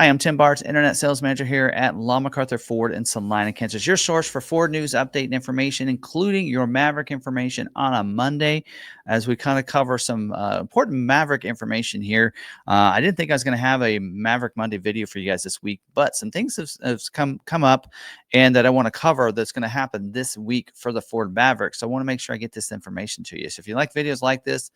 Hi, I'm Tim Bartz, Internet Sales Manager here at McArthur Ford in Salina, Kansas. Your source for Ford news, update, and information, including your Maverick information on a Monday, as we kind of cover some important Maverick information here. I didn't think I was going to have a Maverick Monday video for you guys this week, but some things have come up and that I want to cover that's going to happen this week for the Ford Maverick. So I want to make sure I get this information to you. So if you like videos like this,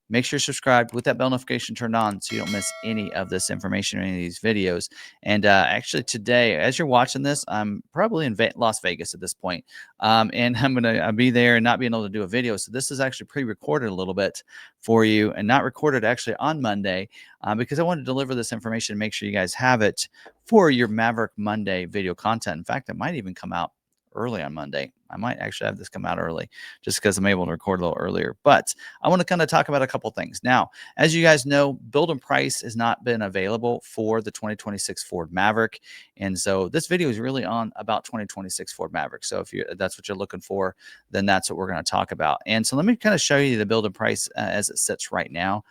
make sure you're subscribed with that bell notification turned on so you don't miss any of this information or any of these videos. And actually today, as you're watching this, I'm probably in Las Vegas at this point. And I'm going to be there and not being able to do a video. So this is actually pre-recorded a little bit for you and not recorded actually on Monday because I want to deliver this information and make sure you guys have it for your Maverick Monday video content. In fact, it might even come out early on Monday. I might actually have this come out early just because I'm able to record a little earlier. But I want to kind of talk about a couple things. Now, as you guys know, build and price has not been available for the 2026 Ford Maverick. And so this video is really on about 2026 Ford Maverick. So if that's what you're looking for, then that's what we're going to talk about. And so let me kind of show you the build and price as it sits right now.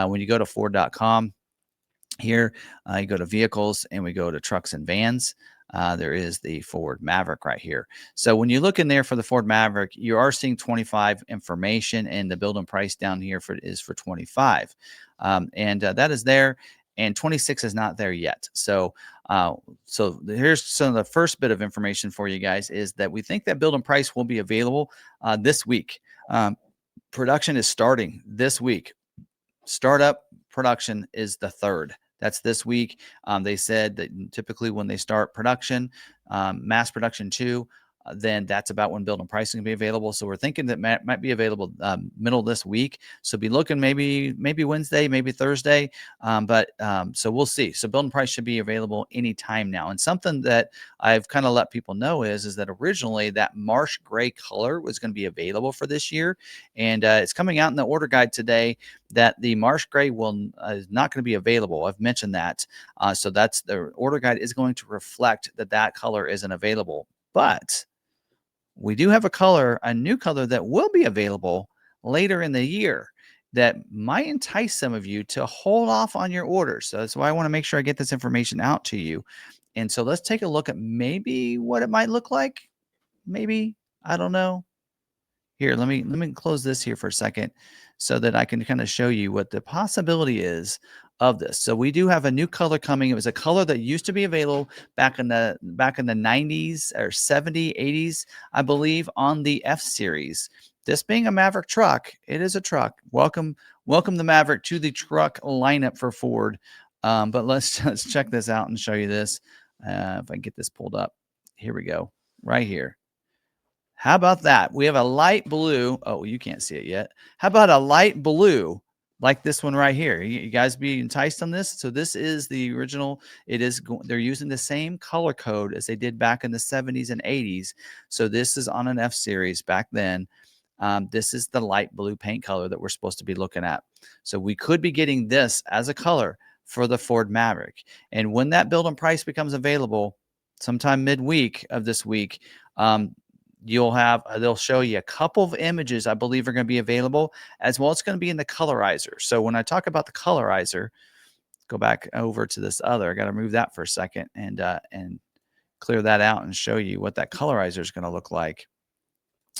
When you go to Ford.com here, you go to vehicles and we go to trucks and vans. There is the Ford Maverick right here. So when you look in there for the Ford Maverick, you are seeing 25 information, and the build and price down here is for 25. That is there, and 26 is not there yet. So here's some of the first bit of information for you guys is that we think that build and price will be available this week. Production is starting this week. Startup production is the 3rd. That's this week. They said that typically when they start production, mass production too, then that's about when build and pricing will be available. So we're thinking that might be available middle of this week. So be looking maybe Wednesday, maybe Thursday. So we'll see. So build and price should be available anytime now. And something that I've kind of let people know is that originally that marsh gray color was going to be available for this year. And it's coming out in the order guide today that the marsh gray is not going to be available. I've mentioned that. So that's the order guide is going to reflect that color isn't available. But we do have a new color that will be available later in the year that might entice some of you to hold off on your orders. So that's why I want to make sure I get this information out to you. And so let's take a look at maybe what it might look like. Maybe, I don't know. Here, let me close this here for a second so that I can kind of show you what the possibility is of this. So we do have a new color coming. It was a color that used to be available back in the 90s or 70s, 80s, I believe, on the F series. This being a Maverick truck, it is a truck. Welcome the Maverick to the truck lineup for Ford. But let's check this out and show you this. If I can get this pulled up. Here we go. Right here. How about that? We have a light blue. Oh, you can't see it yet. How about a light blue like this one right here? You guys be enticed on this? So this is the original. They're using the same color code as they did back in the 70s and 80s. So this is on an F series back then. This is the light blue paint color that we're supposed to be looking at. So we could be getting this as a color for the Ford Maverick. And when that build and price becomes available sometime midweek of this week, they'll show you a couple of images I believe are going to be available, as well as going to be in the colorizer. So when I talk about the colorizer, go back over to this other. I got to remove that for a second and clear that out and show you what that colorizer is going to look like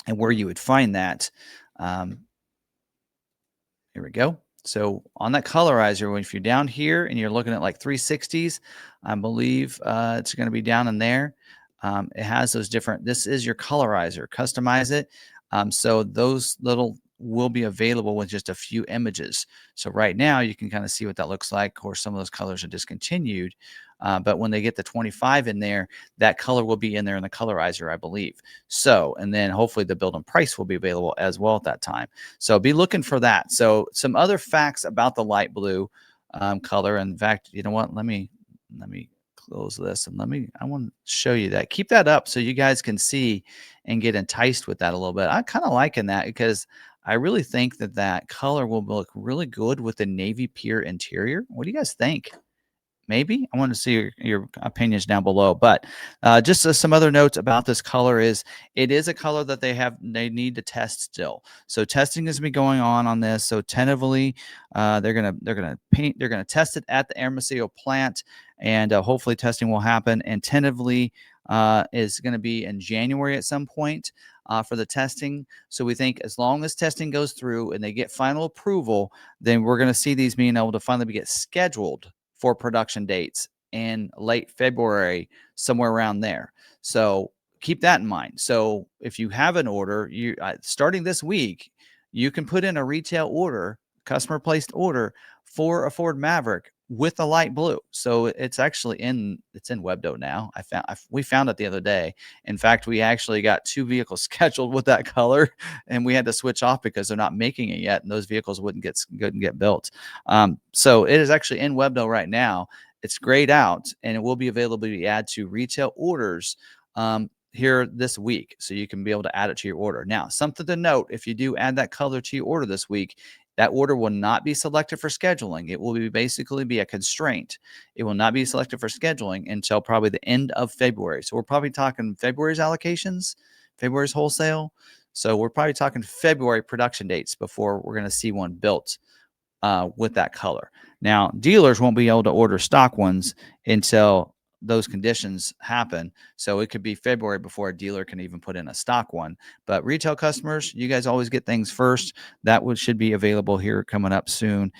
and where you would find that. Here we go. So on that colorizer, if you're down here and you're looking at like 360s, I believe it's going to be down in there. It has those different, this is your colorizer, customize it. So those little will be available with just a few images. So right now you can kind of see what that looks like. Of course, some of those colors are discontinued, but when they get the 25 in there, that color will be in there in the colorizer, I believe. So, and then hopefully the build and price will be available as well at that time. So be looking for that. So some other facts about the light blue color. In fact, you know what? Let me close this and I want to show you that. Keep that up so you guys can see and get enticed with that a little bit. I'm kind of liking that because I really think that color will look really good with the navy pure interior. What do you guys think? Maybe I want to see your opinions down below. But just some other notes about this color is it is a color that they need to test still. So testing is be going on this. So tentatively, they're gonna test it at the Hermosillo plant, and hopefully testing will happen. And tentatively is going to be in January at some point for the testing. So we think as long as testing goes through and they get final approval, then we're going to see these being able to finally get scheduled for production dates in late February, somewhere around there. So keep that in mind. So if you have an order, you starting this week, you can put in a retail order, customer placed order for a Ford Maverick with the light blue. So it's actually in Webdo now. We found it the other day. In fact, we actually got 2 vehicles scheduled with that color, and we had to switch off because they're not making it yet, and those vehicles wouldn't get built. So it is actually in Webdo right now. It's grayed out, and it will be available to add to retail orders here this week. So you can be able to add it to your order. Now, something to note, if you do add that color to your order this week, that order will not be selected for scheduling. It will basically be a constraint. It will not be selected for scheduling until probably the end of February. So we're probably talking February's allocations, February's wholesale. So we're probably talking February production dates before we're going to see one built with that color. Now, dealers won't be able to order stock ones until those conditions happen. So it could be February before a dealer can even put in a stock one. But retail customers, you guys always get things first. That should be available here coming up soon.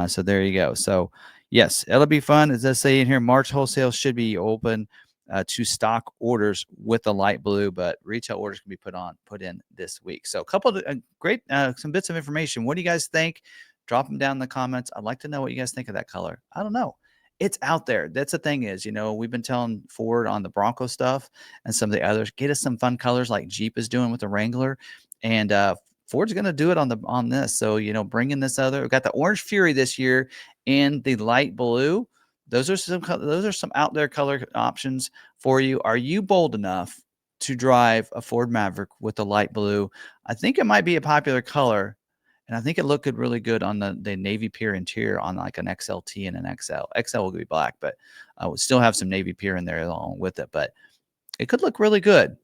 So there you go. So yes, it'll be fun. As I say in here, March wholesale should be open to stock orders with the light blue, but retail orders can be put in this week. So a couple of great some bits of information. What do you guys think? Drop them down in the comments. I'd like to know what you guys think of that color. I don't know. It's out there. That's the thing is, we've been telling Ford on the Bronco stuff and some of the others, get us some fun colors like Jeep is doing with the Wrangler, and Ford's going to do it on this. So bring in this other. We've got the Orange Fury this year in the light blue. Those are some out there color options for you. Are you bold enough to drive a Ford Maverick with the light blue? I think it might be a popular color. And I think it looked really good on the navy pier interior on like an XLT and an XL. XL will be black, but we'll still have some navy pier in there along with it. But it could look really good.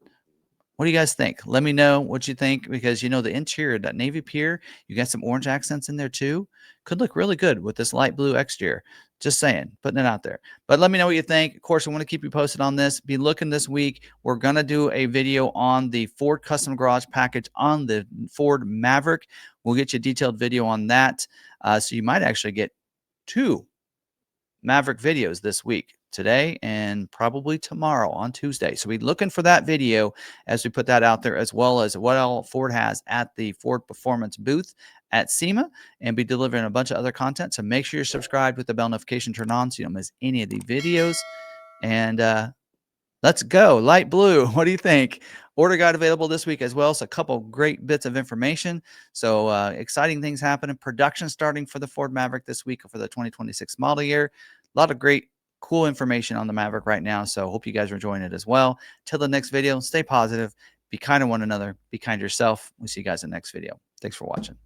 What do you guys think? Let me know what you think, because the interior, that navy pier, you got some orange accents in there too. Could look really good with this light blue exterior. Just saying, putting it out there. But let me know what you think. Of course, I want to keep you posted on this. Be looking this week. We're going to do a video on the Ford Custom Garage package on the Ford Maverick. We'll get you a detailed video on that. So you might actually get 2 Maverick videos this week, today and probably tomorrow on Tuesday. So be looking for that video as we put that out there, as well as what all Ford has at the Ford Performance booth at SEMA, and be delivering a bunch of other content. So make sure you're subscribed with the bell notification turned on so you don't miss any of the videos. And let's go. Light blue. What do you think? Order guide available this week as well. So a couple great bits of information. So exciting things happening. Production starting for the Ford Maverick this week for the 2026 model year. A lot of great, cool information on the Maverick right now. So hope you guys are enjoying it as well. Till the next video, stay positive. Be kind to one another. Be kind to yourself. We'll see you guys in the next video. Thanks for watching.